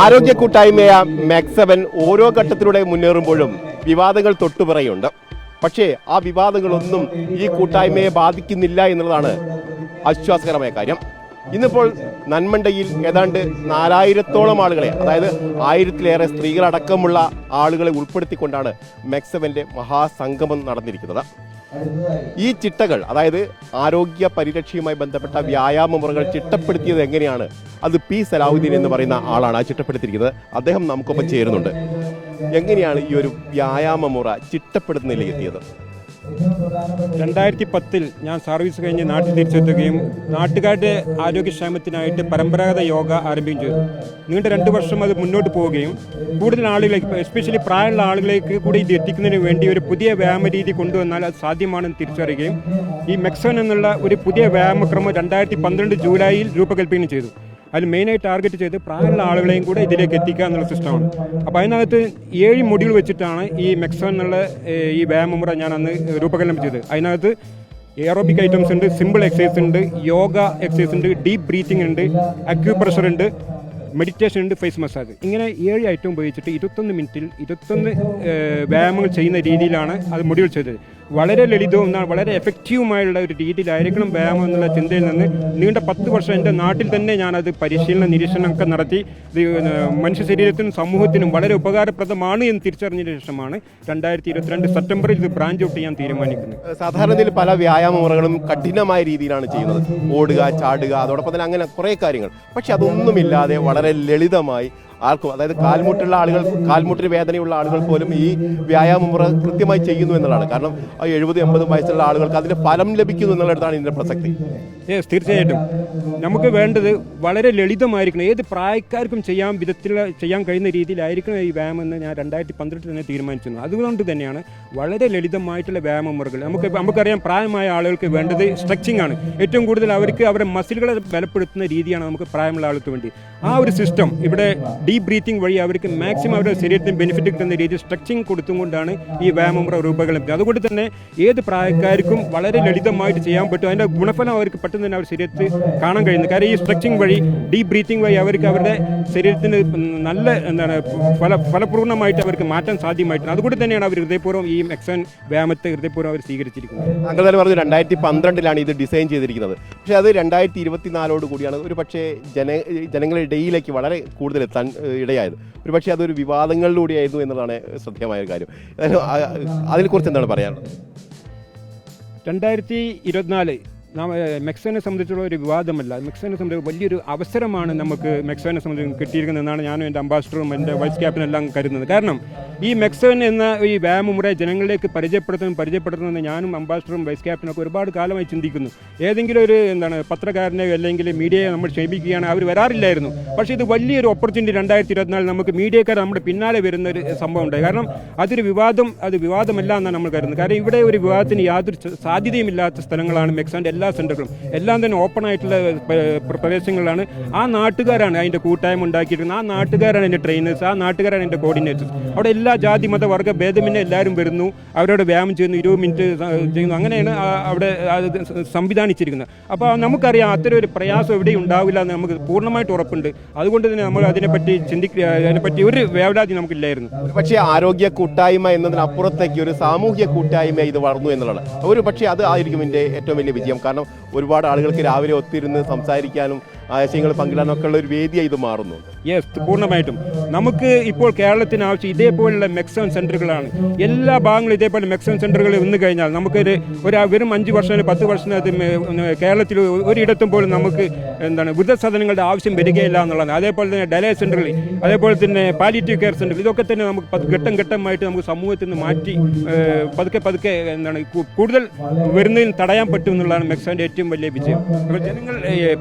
ആരോഗ്യ കൂട്ടായ്മയ മാക്സവൻ ഓരോ ഘട്ടത്തിലൂടെ മുന്നേറുമ്പോഴും വിവാദങ്ങൾ തൊട്ടുപിറയുണ്ട്. പക്ഷേ ആ വിവാദങ്ങളൊന്നും ഈ കൂട്ടായ്മയെ ബാധിക്കുന്നില്ല എന്നുള്ളതാണ് ആശ്വാസകരമായ കാര്യം. ഇന്നിപ്പോൾ നന്മണ്ടയിൽ ഏതാണ്ട് 4000-ഓളം ആളുകളെ, അതായത് 1000-ലേറെ സ്ത്രീകളടക്കമുള്ള ആളുകളെ ഉൾപ്പെടുത്തിക്കൊണ്ടാണ് മാക്സവന്റെ മഹാസംഗമം നടന്നിരിക്കുന്നത്. ഈ ചിട്ടകൾ, അതായത് ആരോഗ്യ പരിരക്ഷയുമായി ബന്ധപ്പെട്ട വ്യായാമ മുറകൾ ചിട്ടപ്പെടുത്തിയത് എങ്ങനെയാണ്, അത് പി സലാഹുദ്ദീൻ എന്ന് പറയുന്ന ആളാണ് ആ ചിട്ടപ്പെടുത്തിയിരിക്കുന്നത്. അദ്ദേഹം നമുക്കൊപ്പം ചേരുന്നുണ്ട്. എങ്ങനെയാണ് ഈ ഒരു വ്യായാമ മുറ ചിട്ടപ്പെടുത്തുന്നതിലേക്ക് എത്തിയത്? 2010 ഞാൻ സർവീസ് കഴിഞ്ഞ് നാട്ടിൽ തിരിച്ചെത്തുകയും നാട്ടുകാരുടെ ആരോഗ്യക്ഷേമത്തിനായിട്ട് പരമ്പരാഗത യോഗ ആരംഭിക്കുകയും ചെയ്തു. നീണ്ട 2 വർഷം അത് മുന്നോട്ട് പോവുകയും കൂടുതൽ ആളുകളിലേക്ക്, എസ്പെഷ്യലി പ്രായമുള്ള ആളുകളിലേക്ക് കൂടി ഇത് എത്തിക്കുന്നതിന് വേണ്ടി ഒരു പുതിയ വ്യായാമ രീതി കൊണ്ടുവന്നാൽ അത് സാധ്യമാണെന്ന് തിരിച്ചറിയുകയും ഈ മെക്സവൻ എന്നുള്ള ഒരു പുതിയ വ്യായാമക്രമം 2012 ജൂലൈയിൽ രൂപകൽപ്പന ചെയ്തു. അതിൽ മെയിനായി ടാർഗറ്റ് ചെയ്ത് പ്രായമുള്ള ആളുകളെയും കൂടെ ഇതിലേക്ക് എത്തിക്കുക എന്നുള്ള സിസ്റ്റമാണ്. അപ്പോൾ അതിനകത്ത് 7 മൊഡ്യൂൾ വെച്ചിട്ടാണ് ഈ മെക്സവൻ എന്നുള്ള ഈ വ്യായാമമുറ ഞാൻ അന്ന് രൂപകൽപ്പന ചെയ്തത്. അതിനകത്ത് എയറോബിക് ഐറ്റംസ് ഉണ്ട്, സിമ്പിൾ എക്സസൈസ് ഉണ്ട്, യോഗ എക്സസൈസ് ഉണ്ട്, ഡീപ്പ് ബ്രീത്തിങ് ഉണ്ട്, അക്യൂപ്രഷർ ഉണ്ട്, മെഡിറ്റേഷൻ ഉണ്ട്, ഫേസ് മസാജ്. ഇങ്ങനെ 7 ഐറ്റം ഉപയോഗിച്ചിട്ട് 21 മിനിറ്റിൽ 21 വ്യായാമങ്ങൾ ചെയ്യുന്ന രീതിയിലാണ് അത് മൊഡ്യൂൾ ചെയ്തത്. വളരെ ലളിതവും വളരെ എഫക്റ്റീവുമായുള്ള ഒരു രീതിയിലായിരിക്കണം വ്യായാമം എന്നുള്ള ചിന്തയിൽ നിന്ന് നീണ്ട 10 വർഷം എൻ്റെ നാട്ടിൽ തന്നെ ഞാനത് പരിശീലന നിരീക്ഷണമൊക്കെ നടത്തി മനുഷ്യ ശരീരത്തിനും സമൂഹത്തിനും വളരെ ഉപകാരപ്രദമാണ് എന്ന് തിരിച്ചറിഞ്ഞതിന് ശേഷമാണ് 2022 സെപ്റ്റംബറിൽ ഇത് ബ്രാഞ്ച് ഔട്ട് ചെയ്യാൻ തീരുമാനിക്കുന്നത്. സാധാരണയിൽ പല വ്യായാമ മുറകളും കഠിനമായ രീതിയിലാണ് ചെയ്യുന്നത്. ഓടുക, ചാടുക, അതോടൊപ്പം തന്നെ അങ്ങനെ കുറേ കാര്യങ്ങൾ. പക്ഷെ അതൊന്നുമില്ലാതെ വളരെ ലളിതമായി ആർക്കും, അതായത് കാൽമുട്ടുള്ള ആളുകൾ, കാൽമുട്ടിന് വേദനയുള്ള ആളുകൾ പോലും ഈ വ്യായാമ മുറ കൃത്യമായി ചെയ്യുന്നു എന്നുള്ളതാണ്. കാരണം 70-80 വയസ്സുള്ള ആളുകൾക്ക് അതിന്റെ ഫലം ലഭിക്കുന്നു എന്നുള്ളതാണ് ഇതിന്റെ പ്രസക്തി. തീർച്ചയായിട്ടും നമുക്ക് വേണ്ടത് വളരെ ലളിതമായിരിക്കണം, ഏത് പ്രായക്കാർക്കും ചെയ്യാൻ കഴിയുന്ന രീതിയിലായിരിക്കണം ഈ വ്യായാമം എന്ന് ഞാൻ 2012 തന്നെ തീരുമാനിച്ചിരുന്നു. അതുകൊണ്ട് തന്നെയാണ് വളരെ ലളിതമായിട്ടുള്ള വ്യായാമ മുറകൾ. നമുക്കറിയാം, പ്രായമായ ആളുകൾക്ക് വേണ്ടത് സ്ട്രെച്ചിങ് ആണ്. ഏറ്റവും കൂടുതൽ അവർക്ക് അവരുടെ മസിലുകളെ ബലപ്പെടുത്തുന്ന രീതിയാണ് നമുക്ക് പ്രായമുള്ള ആൾക്ക് വേണ്ടി. ആ ഒരു സിസ്റ്റം ഇവിടെ ഡീപ്പ് ബ്രീത്തിങ് വഴി അവർക്ക് മാക്സിമം അവരുടെ ശരീരത്തിന് ബെനിഫിറ്റ് കിട്ടുന്ന രീതിയിൽ സ്ട്രെച്ചിങ് കൊടുത്തുകൊണ്ടാണ് ഈ വ്യായാമമുറ രൂപകൽപ്പന. അതുകൊണ്ട് തന്നെ ഏത് പ്രായക്കാർക്കും വളരെ ലളിതമായിട്ട് ചെയ്യാൻ പറ്റും. അതിൻ്റെ ഗുണഫലം അവർക്ക് പെട്ടെന്ന് തന്നെ അവരുടെ ശരീരത്തിൽ കാണാൻ കഴിയുന്നത്. കാരണം ഈ സ്ട്രെച്ചിങ് വഴി, ഡീപ്പ് ബ്രീത്തിങ് വഴി അവർക്ക് അവരുടെ ശരീരത്തിന് നല്ല ഫലപൂർണ്ണമായിട്ട് അവർക്ക് മാറ്റാൻ സാധ്യമായിട്ടുണ്ട്. അതുകൊണ്ട് തന്നെയാണ് അവർ ഹൃദയപൂർവ്വം ഈ മെക്സവൻ വ്യായാമത്തെ ഹൃദയപൂർവ്വം അവർ സ്വീകരിച്ചിരിക്കുന്നത്. താങ്കൾ തന്നെ പറഞ്ഞു 2012 ഇത് ഡിസൈൻ ചെയ്തിരിക്കുന്നത്. പക്ഷേ അത് 2024 കൂടിയാണ് ഒരു പക്ഷേ ജനങ്ങളുടെ ഇടയിലേക്ക് വളരെ കൂടുതൽ എത്താൻ ഇടയായത്. ഒരു പക്ഷേ അതൊരു വിവാദങ്ങളിലൂടെയായിരുന്നു എന്നതാണ് ശ്രദ്ധേയമായ ഒരു കാര്യം. അതിനെക്കുറിച്ച് എന്താണ് പറയാനുള്ളത്? 2024 മെക്സവനെ സംബന്ധിച്ചുള്ള ഒരു വിവാദമല്ല. മെക്സവനെ സംബന്ധിച്ച് വലിയൊരു അവസരമാണ് നമുക്ക് മെക്സവനെ സംബന്ധിച്ച് കിട്ടിയിരിക്കുന്നതെന്നാണ് ഞാനും എൻ്റെ അംബാസിഡറും എൻ്റെ വൈസ് ക്യാപ്റ്റനും എല്ലാം കരുതുന്നത്. കാരണം ഈ മെക്സവൻ എന്ന ഈ വ്യായാമമുറ ജനങ്ങളിലേക്ക് പരിചയപ്പെടുത്തുന്നത് ഞാനും അംബാസിഡറും വൈസ് ക്യാപ്റ്റനും ഒക്കെ ഒരുപാട് കാലമായി ചിന്തിക്കുന്നു. ഏതെങ്കിലും ഒരു പത്രക്കാരനെ അല്ലെങ്കിൽ മീഡിയയെ നമ്മൾ ക്ഷേമിക്കുകയാണ്, അവർ വരാറില്ലായിരുന്നു. പക്ഷേ ഇത് വലിയൊരു ഓപ്പർച്യൂണിറ്റി 2024 നമുക്ക് മീഡിയക്കാർ നമ്മുടെ പിന്നാലെ വരുന്ന ഒരു സംഭവം ഉണ്ടായി. കാരണം അത് വിവാദമല്ല എന്നാണ് നമ്മൾ കരുതുന്നത്. കാരണം ഇവിടെ ഒരു വിവാദത്തിന് യാതൊരു സാധ്യതയുമില്ലാത്ത സ്ഥലങ്ങളാണ് മെക്സവൻ്റെ എല്ലാ സെൻ്ററുകളും. എല്ലാം തന്നെ ഓപ്പൺ ആയിട്ടുള്ള പ്രദേശങ്ങളിലാണ്. ആ നാട്ടുകാരാണ് അതിൻ്റെ കൂട്ടായ്മ ഉണ്ടാക്കിയിരിക്കുന്നത്. ആ നാട്ടുകാരാണ് എൻ്റെ ട്രെയിനേഴ്സ്, ആ നാട്ടുകാരാണ് എൻ്റെ കോർഡിനേറ്റേഴ്സ്. അവിടെ എല്ലാ ജാതി മത വർഗ്ഗ ഭേദമിന്നെ എല്ലാവരും വരുന്നു, അവരോട് വ്യായാമം ചെയ്യുന്നു, 20 മിനിറ്റ് ചെയ്യുന്നു. അങ്ങനെയാണ് അവിടെ സംവിധാനിച്ചിരിക്കുന്നത്. അപ്പോൾ നമുക്കറിയാം അത്തരം ഒരു പ്രയാസം എവിടെയും ഉണ്ടാവില്ല എന്ന് നമുക്ക് പൂർണ്ണമായിട്ട് ഉറപ്പുണ്ട്. അതുകൊണ്ട് തന്നെ നമ്മൾ അതിനെപ്പറ്റി ഒരു വേവലാതി നമുക്കില്ലായിരുന്നു. പക്ഷേ ആരോഗ്യ കൂട്ടായ്മ എന്നതിനപ്പുറത്തേക്ക് ഒരു സാമൂഹ്യ കൂട്ടായ്മ ഇത് വളർന്നു എന്നുള്ളതാണ്. ഒരു പക്ഷേ അത് ആയിരിക്കും ഇതിൻ്റെ ഏറ്റവും വലിയ വിജയം. കാരണം ഒരുപാട് ആളുകൾക്ക് രാവിലെ ഒത്തിരുന്ന് സംസാരിക്കാനും ആശയങ്ങൾ പങ്കിടാനും ഒക്കെ ഉള്ള ഒരു വേദിയായി ഇത് മാറുന്നു. യെസ്, പൂർണ്ണമായിട്ടും. നമുക്ക് ഇപ്പോൾ കേരളത്തിന് ആവശ്യം ഇതേപോലുള്ള മെക്സവൻ സെൻ്ററുകളാണ്. എല്ലാ ഭാഗങ്ങളും ഇതേപോലെ മെക്സവൻ സെൻ്ററുകൾ വന്നു കഴിഞ്ഞാൽ നമുക്കൊരു വെറും 5 വർഷം 10 വർഷത്തിനകത്ത് കേരളത്തിൽ ഒരിടത്തും പോലും നമുക്ക് വൃദ്ധസദനങ്ങളുടെ ആവശ്യം വരികയില്ല എന്നുള്ളതാണ്. അതേപോലെ തന്നെ ഡയാലിസിസ് സെൻ്ററുകൾ, അതേപോലെ തന്നെ പാലിയേറ്റീവ് കെയർ സെൻ്ററുകൾ, ഇതൊക്കെ തന്നെ നമുക്ക് ഘട്ടം ഘട്ടമായിട്ട് നമുക്ക് സമൂഹത്തിൽ നിന്ന് മാറ്റി പതുക്കെ കൂടുതൽ വരുന്നതിന് തടയാൻ പറ്റും എന്നുള്ളതാണ് മെക്സവൻ്റെ ഏറ്റവും വലിയ വിജയം. ജനങ്ങൾ,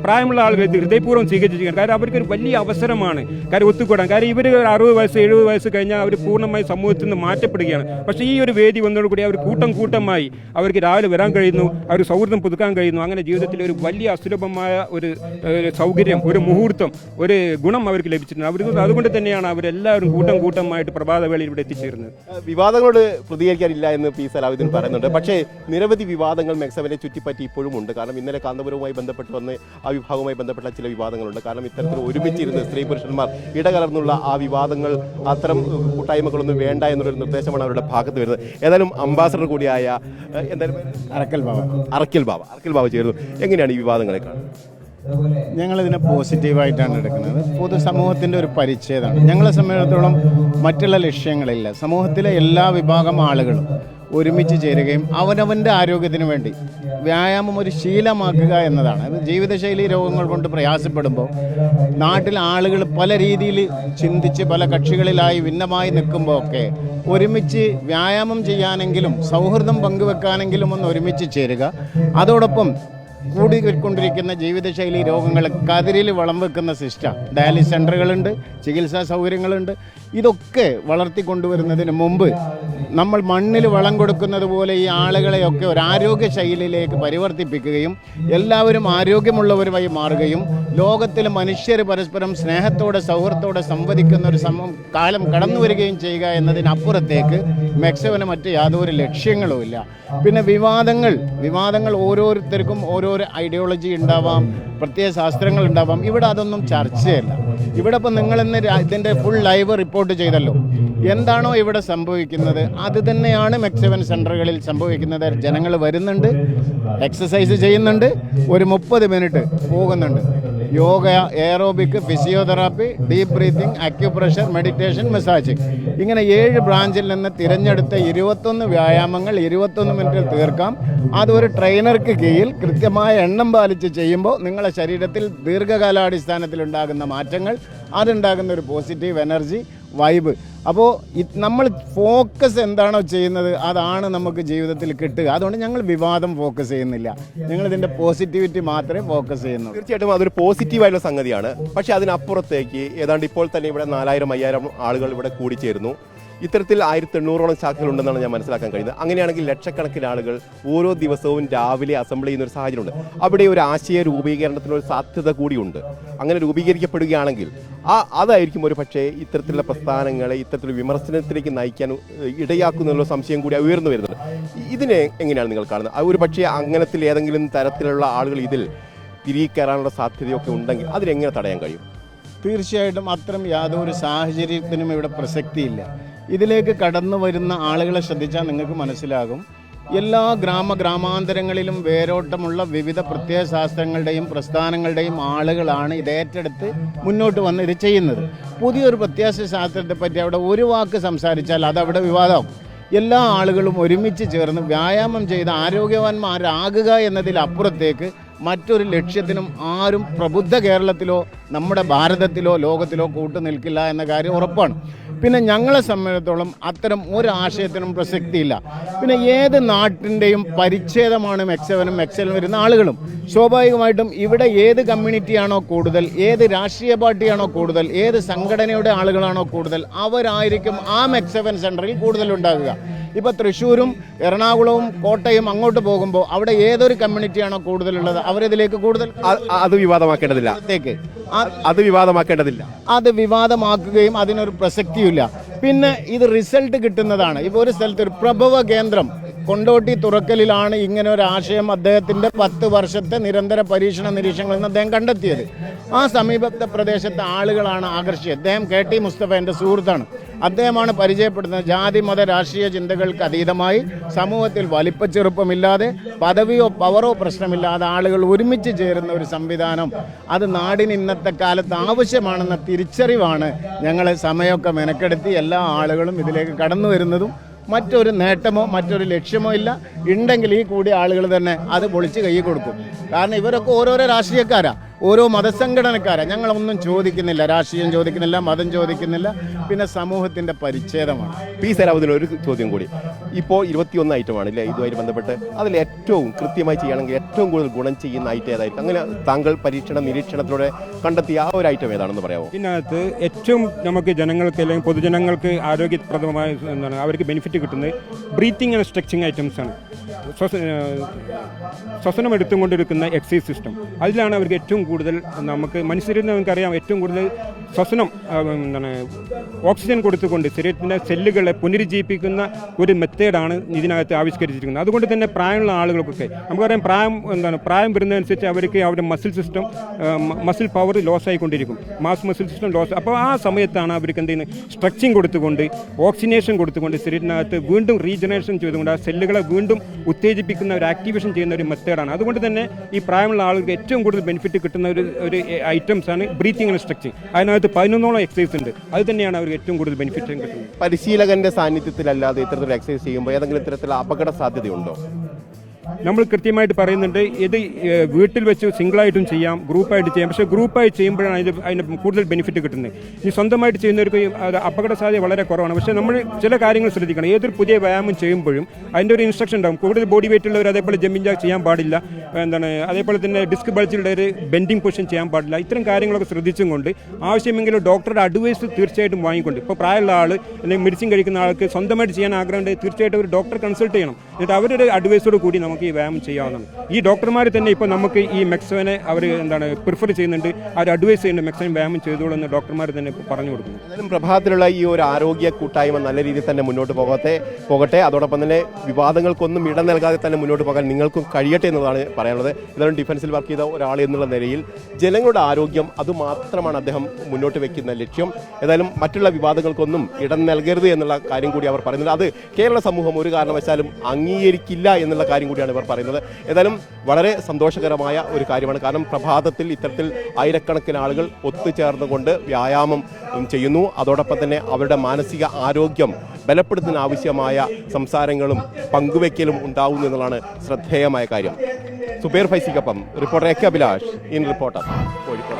പ്രായമുള്ള ആളുകൾ ഹൃദയപൂർവ്വം സ്വീകരിച്ചിരിക്കുകയാണ്. കാരണം അവർക്കൊരു വലിയ അവസരമാണ് കാര്യം ഒത്തുകൂടാൻ. കാര്യം ഇവർ 60 വയസ്സ് 70 വയസ്സ് കഴിഞ്ഞാൽ അവർ പൂർണ്ണമായി സമൂഹത്തിൽ നിന്ന് മാറ്റപ്പെടുകയാണ്. പക്ഷേ ഈ ഒരു വേദി വന്നതോടുകൂടി അവർ കൂട്ടമായി അവർക്ക് രാവിലെ വരാൻ കഴിയുന്നു, അവർ സൗഹൃദം പുതുക്കാൻ കഴിയുന്നു. അങ്ങനെ ജീവിതത്തിൽ ഒരു വലിയ അസുലഭമായ ഒരു സൗകര്യം, ഒരു മുഹൂർത്തം, ഒരു ഗുണം അവർക്ക് ലഭിച്ചിട്ടുണ്ട്. അതുകൊണ്ട് തന്നെയാണ് അവരെല്ലാവരും കൂട്ടമായിട്ട് പ്രഭാതവേളയിൽ ഇവിടെ എത്തിച്ചേരുന്നത്. വിവാദങ്ങളോട് പ്രതികരിക്കാനില്ല എന്ന് പി സലാഹുദ്ദീൻ പറയുന്നുണ്ട്. പക്ഷേ നിരവധി വിവാദങ്ങൾ മെക്സവനെ ചുറ്റിപ്പറ്റി ഇപ്പോഴും ഉണ്ട്. കാരണം ഇന്നലെ കാന്തപുരവുമായി ബന്ധപ്പെട്ട് വന്ന് ആ വിഭാഗവുമായി ബന്ധപ്പെട്ട ബന്ധപ്പെട്ട ചില വിവാദങ്ങളുണ്ട്. കാരണം ഇത്തരത്തിൽ ഒരുമിച്ചിരുന്ന് സ്ത്രീ പുരുഷന്മാർ ഇടകലർന്നുള്ള ആ വിവാദങ്ങൾ, അത്തരം കൂട്ടായ്മകളൊന്നും വേണ്ട എന്നൊരു നിർദ്ദേശമാണ് അവരുടെ ഭാഗത്ത് വരുന്നത്. ഏതായാലും അംബാസഡർ കൂടിയായ എന്തായാലും അറക്കൽ ബാബ ചേർന്നു. എങ്ങനെയാണ് ഈ വിവാദങ്ങളെ കാണുന്നത്? ഞങ്ങളിതിനെ പോസിറ്റീവായിട്ടാണ് എടുക്കുന്നത്. പൊതുസമൂഹത്തിൻ്റെ ഒരു പരിച്ഛേദമാണ്. ഞങ്ങളെ സംബന്ധിച്ചിടത്തോളം മറ്റുള്ള ലക്ഷ്യങ്ങളില്ല. സമൂഹത്തിലെ എല്ലാ വിഭാഗം ആളുകളും ഒരുമിച്ച് ചേരുകയും അവനവൻ്റെ ആരോഗ്യത്തിന് വേണ്ടി വ്യായാമം ഒരു ശീലമാക്കുക എന്നതാണ്. അത് ജീവിതശൈലി രോഗങ്ങൾ കൊണ്ട് പ്രയാസപ്പെടുമ്പോൾ നാട്ടിൽ ആളുകൾ പല രീതിയിൽ ചിന്തിച്ച് പല കക്ഷികളിലായി ഭിന്നമായി നിൽക്കുമ്പോൾ ഒക്കെ ഒരുമിച്ച് വ്യായാമം ചെയ്യാനെങ്കിലും സൗഹൃദം പങ്കുവെക്കാനെങ്കിലും ഒന്ന് ഒരുമിച്ച് ചേരുക. അതോടൊപ്പം കൂടിക്കൊണ്ടിരിക്കുന്ന ജീവിതശൈലി രോഗങ്ങൾ കതിരിൽ വളം വെക്കുന്ന സിസ്റ്റം, ഡയാലിസിസ് സെൻ്ററുകളുണ്ട്, ചികിത്സാ സൗകര്യങ്ങളുണ്ട്. ഇതൊക്കെ വളർത്തിക്കൊണ്ടുവരുന്നതിന് മുമ്പ് നമ്മൾ മണ്ണിൽ വളം കൊടുക്കുന്നത് പോലെ ഈ ആളുകളെയൊക്കെ ഒരു ആരോഗ്യ ശൈലിയിലേക്ക് പരിവർത്തിപ്പിക്കുകയും എല്ലാവരും ആരോഗ്യമുള്ളവരുമായി മാറുകയും ലോകത്തിലെ മനുഷ്യർ പരസ്പരം സ്നേഹത്തോടെ സൗഹൃദത്തോടെ സംവദിക്കുന്ന ഒരു കാലം കടന്നു വരികയും ചെയ്യുക എന്നതിനപ്പുറത്തേക്ക് മെക്സവന് മറ്റ് യാതൊരു ലക്ഷ്യങ്ങളുമില്ല. പിന്നെ വിവാദങ്ങൾ ഓരോരുത്തർക്കും ഓരോരോ ഐഡിയോളജി ഉണ്ടാവാം, പ്രത്യേക ശാസ്ത്രങ്ങൾ ഉണ്ടാവാം. ഇവിടെ അതൊന്നും ചർച്ചയല്ല. ഇവിടെ ഇപ്പം നിങ്ങളിന്ന് ഇതിൻ്റെ ഫുൾ ലൈവ് റിപ്പോർട്ട് ചെയ്തല്ലോ. എന്താണോ ഇവിടെ സംഭവിക്കുന്നത് അത് തന്നെയാണ് മെക്സവൻ സെൻ്ററുകളിൽ സംഭവിക്കുന്നത്. ജനങ്ങൾ വരുന്നുണ്ട്, എക്സസൈസ് ചെയ്യുന്നുണ്ട്, ഒരു 30 മിനിറ്റ് പോകുന്നുണ്ട്. Yoga, aerobic, physiotherapy, deep breathing, acupressure, meditation, massaging, ഇങ്ങനെ 7 ബ്രാഞ്ചിൽ നിന്ന് തിരഞ്ഞെടുത്ത 21 വ്യായാമങ്ങൾ 21 മിനിറ്റിൽ തീർക്കാം. അതൊരു ട്രെയിനർക്ക് കീഴിൽ കൃത്യമായ എണ്ണം പാലിച്ച് ചെയ്യുമ്പോൾ നിങ്ങളുടെ ശരീരത്തിൽ ദീർഘകാലാടിസ്ഥാനത്തിൽ ഉണ്ടാകുന്ന മാറ്റങ്ങൾ, അതുണ്ടാകുന്ന ഒരു പോസിറ്റീവ് എനർജി വൈബ്. അപ്പോൾ നമ്മൾ ഫോക്കസ് എന്താണോ ചെയ്യുന്നത് അതാണ് നമുക്ക് ജീവിതത്തിൽ കിട്ടുക. അതുകൊണ്ട് ഞങ്ങൾ വിവാദം ഫോക്കസ് ചെയ്യുന്നില്ല, ഞങ്ങളിതിൻ്റെ പോസിറ്റിവിറ്റി മാത്രമേ ഫോക്കസ് ചെയ്യുന്നുള്ളൂ. തീർച്ചയായിട്ടും അതൊരു പോസിറ്റീവായിട്ടുള്ള സംഗതിയാണ്. പക്ഷേ അതിനപ്പുറത്തേക്ക് ഏതാണ്ട് ഇപ്പോൾ തന്നെ ഇവിടെ 4000-5000 ആളുകൾ ഇവിടെ കൂടിച്ചേരുന്നു. ഇത്തരത്തിൽ 1800ഓളം ശാഖകളുണ്ടെന്നാണ് ഞാൻ മനസ്സിലാക്കാൻ കഴിയുന്നത്. അങ്ങനെയാണെങ്കിൽ ലക്ഷക്കണക്കിന് ആളുകൾ ഓരോ ദിവസവും രാവിലെ അസംബ്ലി ചെയ്യുന്ന ഒരു സാഹചര്യമുണ്ട്. അവിടെ ഒരു ആശയ രൂപീകരണത്തിനൊരു സാധ്യത കൂടിയുണ്ട്. അങ്ങനെ രൂപീകരിക്കപ്പെടുകയാണെങ്കിൽ അതായിരിക്കും ഒരു പക്ഷേ ഇത്തരത്തിലുള്ള പ്രസ്ഥാനങ്ങളെ ഇത്തരത്തിലുള്ള വിമർശനത്തിലേക്ക് നയിക്കാൻ ഇടയാക്കുന്നുള്ള സംശയം കൂടി ഉയർന്നു വരുന്നത്. ഇതിനെ എങ്ങനെയാണ് നിങ്ങൾ കാണുന്നത്? ഒരു പക്ഷേ അങ്ങനത്തിൽ ഏതെങ്കിലും തരത്തിലുള്ള ആളുകൾ ഇതിൽ തിരികെ കയറാനുള്ള സാധ്യതയൊക്കെ ഉണ്ടെങ്കിൽ അതിനെങ്ങനെ തടയാൻ കഴിയും? തീർച്ചയായിട്ടും അത്തരം യാതൊരു സാഹചര്യത്തിനും ഇവിടെ പ്രസക്തിയില്ല. ഇതിലേക്ക് കടന്നു വരുന്ന ആളുകളെ ശ്രദ്ധിച്ചാൽ നിങ്ങൾക്ക് മനസ്സിലാകും. എല്ലാ ഗ്രാമാന്തരങ്ങളിലും വേരോട്ടമുള്ള വിവിധ പ്രത്യയ ശാസ്ത്രങ്ങളുടെയും പ്രസ്ഥാനങ്ങളുടെയും ആളുകളാണ് ഇത് ഏറ്റെടുത്ത് മുന്നോട്ട് വന്ന് ഇത് ചെയ്യുന്നത്. പുതിയൊരു പ്രത്യയ ശാസ്ത്രത്തെ പറ്റി അവിടെ ഒരു വാക്ക് സംസാരിച്ചാൽ അതവിടെ വിവാദമാകും. എല്ലാ ആളുകളും ഒരുമിച്ച് ചേർന്ന് വ്യായാമം ചെയ്ത് ആരോഗ്യവാന്മാരാകുക എന്നതിലപ്പുറത്തേക്ക് മറ്റൊരു ലക്ഷ്യത്തിനും ആരും പ്രബുദ്ധ കേരളത്തിലോ നമ്മുടെ ഭാരതത്തിലോ ലോകത്തിലോ കൂട്ടുനിൽക്കില്ല എന്ന കാര്യം ഉറപ്പാണ്. പിന്നെ ഞങ്ങളെ സംബന്ധിച്ചിടത്തോളം അത്തരം ഒരു ആശയത്തിനും പ്രസക്തിയില്ല. പിന്നെ ഏത് നാട്ടിൻ്റെയും പരിച്ഛേദമാണ് മെക്സവനും വരുന്ന ആളുകളും. സ്വാഭാവികമായിട്ടും ഇവിടെ ഏത് കമ്മ്യൂണിറ്റിയാണോ കൂടുതൽ, ഏത് രാഷ്ട്രീയ പാർട്ടിയാണോ കൂടുതൽ, ഏത് സംഘടനയുടെ ആളുകളാണോ കൂടുതൽ, അവരായിരിക്കും ആ മെക്സവൻ സെൻ്ററിൽ കൂടുതലുണ്ടാകുക. ഇപ്പോൾ തൃശ്ശൂരും എറണാകുളവും കോട്ടയം അങ്ങോട്ട് പോകുമ്പോൾ അവിടെ ഏതൊരു കമ്മ്യൂണിറ്റിയാണോ കൂടുതലുള്ളത് അവരിതിലേക്ക് കൂടുതൽ അത് വിവാദമാക്കേണ്ടതില്ല. അത് വിവാദമാക്കുകയും അതിനൊരു പ്രസക്തിയില്ല. പിന്നെ ഇത് റിസൾട്ട് കിട്ടുന്നതാണ്. ഇപ്പോൾ ഒരു സ്ഥലത്ത് ഒരു പ്രഭവ കേന്ദ്രം കൊണ്ടോട്ടി തുറക്കലിലാണ് ഇങ്ങനെ ഒരു ആശയം അദ്ദേഹത്തിൻ്റെ 10 വർഷത്തെ നിരന്തര പരീക്ഷണ നിരീക്ഷണങ്ങളിൽ നിന്ന് അദ്ദേഹം കണ്ടെത്തിയത്. ആ സമീപത്തെ പ്രദേശത്തെ ആളുകളാണ് ആകർഷിച്ചത്. അദ്ദേഹം KT മുസ്തഫ എൻ്റെ സുഹൃത്താണ്. അദ്ദേഹമാണ് പരിചയപ്പെടുന്നത്. ജാതി മത രാഷ്ട്രീയ ചിന്തകൾക്ക് അതീതമായി സമൂഹത്തിൽ വലിപ്പച്ചെറുപ്പമില്ലാതെ പദവിയോ പവറോ പ്രശ്നമില്ലാതെ ആളുകൾ ഒരുമിച്ച് ചേരുന്ന ഒരു സംവിധാനം, അത് നാടിന് ഇന്നത്തെ കാലത്ത് ആവശ്യമാണെന്ന തിരിച്ചറിവാണ് ഞങ്ങൾ സമയമൊക്കെ മെനക്കെടുത്തി എല്ലാ ആളുകളും ഇതിലേക്ക് കടന്നു വരുന്നതും. മറ്റൊരു നേട്ടമോ മറ്റൊരു ലക്ഷ്യമോ ഇല്ല. ഉണ്ടെങ്കിൽ ഈ കൂടിയ ആളുകൾ തന്നെ അത് പൊളിച്ച് കൈ കൊടുക്കും. കാരണം ഇവരൊക്കെ ഓരോരോ രാഷ്ട്രീയക്കാരാണ്, ഓരോ മതസംഘടനക്കാരാണ്. ഞങ്ങളൊന്നും ചോദിക്കുന്നില്ല, രാഷ്ട്രീയം ചോദിക്കുന്നില്ല, മതം ചോദിക്കുന്നില്ല. പിന്നെ സമൂഹത്തിൻ്റെ പരിച്ഛേദമാണ്. പി സലാഹുദ്ദീൻ, ഒരു ചോദ്യം കൂടി. ഇപ്പോൾ 21 ഐറ്റമാണ് അല്ലേ ഇതുമായി ബന്ധപ്പെട്ട്? അതിൽ ഏറ്റവും കൃത്യമായി ചെയ്യുകയാണെങ്കിൽ ഏറ്റവും കൂടുതൽ ഗുണം ചെയ്യുന്ന ഐറ്റം ഏതായിരിക്കും? അങ്ങനെ താങ്കൾ നിരീക്ഷണത്തിലൂടെ കണ്ടെത്തിയ ആ ഒരു ഐറ്റം ഏതാണെന്ന് പറയാമോ? ഇതിനകത്ത് ഏറ്റവും നമുക്ക് ജനങ്ങൾക്ക് അല്ലെങ്കിൽ പൊതുജനങ്ങൾക്ക് ആരോഗ്യപ്രദമായ എന്താണ് അവർക്ക് ബെനിഫിറ്റ് കിട്ടുന്നത് ബ്രീത്തിങ് ആൻഡ് സ്ട്രെച്ചിങ് ഐറ്റംസ് ആണ്. ശ്വസനം എടുത്തുകൊണ്ടിരിക്കുന്ന എക്സസൈസ് സിസ്റ്റം, അതിലാണ് അവർക്ക് ഏറ്റവും കൂടുതൽ നമുക്ക് മനുഷ്യരിൽ നമുക്കറിയാം ഏറ്റവും കൂടുതൽ ശ്വസനം ഓക്സിജൻ കൊടുത്തുകൊണ്ട് ശരീരത്തിൻ്റെ സെല്ലുകളെ പുനരുജ്ജീവിപ്പിക്കുന്ന ഒരു മെത്തേഡാണ് ഇതിനകത്ത് ആവിഷ്കരിച്ചിരിക്കുന്നത്. അതുകൊണ്ട് തന്നെ പ്രായമുള്ള ആളുകൾക്കൊക്കെ നമുക്കറിയാം പ്രായം വരുന്നതനുസരിച്ച് അവർക്ക് അവരുടെ മസിൽ പവർ ലോസ് ആയിക്കൊണ്ടിരിക്കും, മസിൽ സിസ്റ്റം ലോസ്. അപ്പോൾ ആ സമയത്താണ് അവർക്ക് എന്തെങ്കിലും സ്ട്രെച്ചിങ് കൊടുത്തുകൊണ്ട് ഓക്സിജനേഷൻ കൊടുത്തുകൊണ്ട് ശരീരത്തിനകത്ത് വീണ്ടും റീജനറേഷൻ ചെയ്തുകൊണ്ട് ആ സെല്ലുകളെ വീണ്ടും ഉത്തേജിപ്പിക്കുന്ന ഒരു ആക്ടിവേഷൻ ചെയ്യുന്ന ഒരു മെത്തേഡാണ്. അതുകൊണ്ട് തന്നെ ഈ പ്രായമുള്ള ആളുകൾക്ക് ഏറ്റവും കൂടുതൽ ബെനിഫിറ്റ് കിട്ടുന്ന ഒരു ഐറ്റംസ് ആണ് ബ്രീത്തിങ് ആൻഡ് സ്ട്രെച്ചിങ്. അതിനകത്ത് 11ഓളം എക്സസൈസ് ഉണ്ട്. അത് തന്നെയാണ് അവർക്ക് ഏറ്റവും കൂടുതൽ ബെനിഫിറ്റ് കിട്ടുന്നത്. പരിശീലകന്റെ സാന്നിധ്യത്തിലല്ലാതെ ഇത്തരത്തിലുള്ള എക്സസൈസ് ചെയ്യുമ്പോൾ ഏതെങ്കിലും ഇത്തരത്തിലുള്ള അപകട സാധ്യതയുണ്ടോ? നമ്മൾ കൃത്യമായിട്ട് പറയുന്നുണ്ട്, ഇത് വീട്ടിൽ വെച്ച് സിംഗിളായിട്ടും ചെയ്യാം, ഗ്രൂപ്പായിട്ട് ചെയ്യാം. പക്ഷേ ഗ്രൂപ്പായി ചെയ്യുമ്പോഴാണ് അതിന് കൂടുതൽ ബെനിഫിറ്റ് കിട്ടുന്നത്. ഈ സ്വന്തമായിട്ട് ചെയ്യുന്നവർക്ക് അപകട സാധ്യത വളരെ കുറവാണ്. പക്ഷേ നമ്മൾ ചില കാര്യങ്ങൾ ശ്രദ്ധിക്കണം. ഏതൊരു പുതിയ വ്യായാമം ചെയ്യുമ്പോഴും അതിൻ്റെ ഒരു ഇൻസ്ട്രക്ഷൻ ഉണ്ടാകും. കൂടുതൽ ബോഡി വെയിറ്റ് ഉള്ളവർ അതേപോലെ ജമ്പിങ് ജാക്ക് ചെയ്യാൻ പാടില്ല, അതേപോലെ തന്നെ ഡിസ്ക് ബൾജിലുള്ളവർ ബെൻഡിങ് പൊസിഷൻ ചെയ്യാൻ പാടില്ല. ഇത്തരം കാര്യങ്ങളൊക്കെ ശ്രദ്ധിച്ചും കൊണ്ട് ആവശ്യമെങ്കിലും ഡോക്ടറുടെ അഡ്വൈസ് തീർച്ചയായിട്ടും വാങ്ങിക്കൊണ്ട്, ഇപ്പോൾ പ്രായമുള്ള ആൾ അല്ലെങ്കിൽ മെഡിസിൻ കഴിക്കുന്ന ആൾക്ക് സ്വന്തമായിട്ട് ചെയ്യാൻ ആഗ്രഹമുണ്ട്, തീർച്ചയായിട്ടും ഒരു ഡോക്ടറെ കൺസൾട്ട് ചെയ്യണം. എന്നിട്ട് അവരുടെ അഡ്വൈസോട് കൂടി നമുക്ക് ഈ വ്യായാമം ചെയ്യാവുന്നതാണ്. ഈ ഡോക്ടർമാർ തന്നെ ഇപ്പോൾ നമുക്ക് ഈ മെക്സവനെ അവർ പ്രിഫർ ചെയ്യുന്നുണ്ട്, അവർ അഡ്വൈസ് ചെയ്യുന്നുണ്ട് മെക്സവൻ വ്യായാമം ചെയ്തോളൂ എന്ന് ഡോക്ടർമാർ തന്നെ പറഞ്ഞു കൊടുക്കുന്നു. എന്നാലും പ്രഭാതത്തിലുള്ള ഈ ഒരു ആരോഗ്യ കൂട്ടായ്മ നല്ല രീതിയിൽ തന്നെ മുന്നോട്ട് പോകട്ടെ. അതോടൊപ്പം തന്നെ വിവാദങ്ങൾക്കൊന്നും ഇടം നൽകാതെ തന്നെ മുന്നോട്ട് പോകാൻ നിങ്ങൾക്കും കഴിയട്ടെ എന്നതാണ് പറയാനുള്ളത്. ഏതായാലും ഡിഫൻസിൽ വർക്ക് ചെയ്ത ഒരാൾ എന്നുള്ള നിലയിൽ ജനങ്ങളുടെ ആരോഗ്യം അതുമാത്രമാണ് അദ്ദേഹം മുന്നോട്ട് വെക്കുന്ന ലക്ഷ്യം. ഏതായാലും മറ്റുള്ള വിവാദങ്ങൾക്കൊന്നും ഇടം നൽകരുത് എന്നുള്ള കാര്യം കൂടി അവർ പറയുന്നത്. അത് കേരള സമൂഹം ഒരു കാരണവശാലും അംഗീകരിക്കില്ല എന്നുള്ള കാര്യം കൂടിയാണ് ഇവർ പറയുന്നത്. ഏതായാലും വളരെ സന്തോഷകരമായ ഒരു കാര്യമാണ്. കാരണം പ്രഭാതത്തിൽ ഇത്തരത്തിൽ ആയിരക്കണക്കിന് ആളുകൾ ഒത്തുചേർന്നുകൊണ്ട് വ്യായാമം ചെയ്യുന്നു. അതോടൊപ്പം തന്നെ അവരുടെ മാനസിക ആരോഗ്യം ബലപ്പെടുത്തുന്ന ആവശ്യമായ സംസാരങ്ങളും പങ്കുവയ്ക്കലും ഉണ്ടാവുന്നു എന്നുള്ളതാണ് ശ്രദ്ധേയമായ കാര്യം. സുബൈർ ഫൈസിക്കൊപ്പം reporter A K Abhilash in reporter Kozhikode.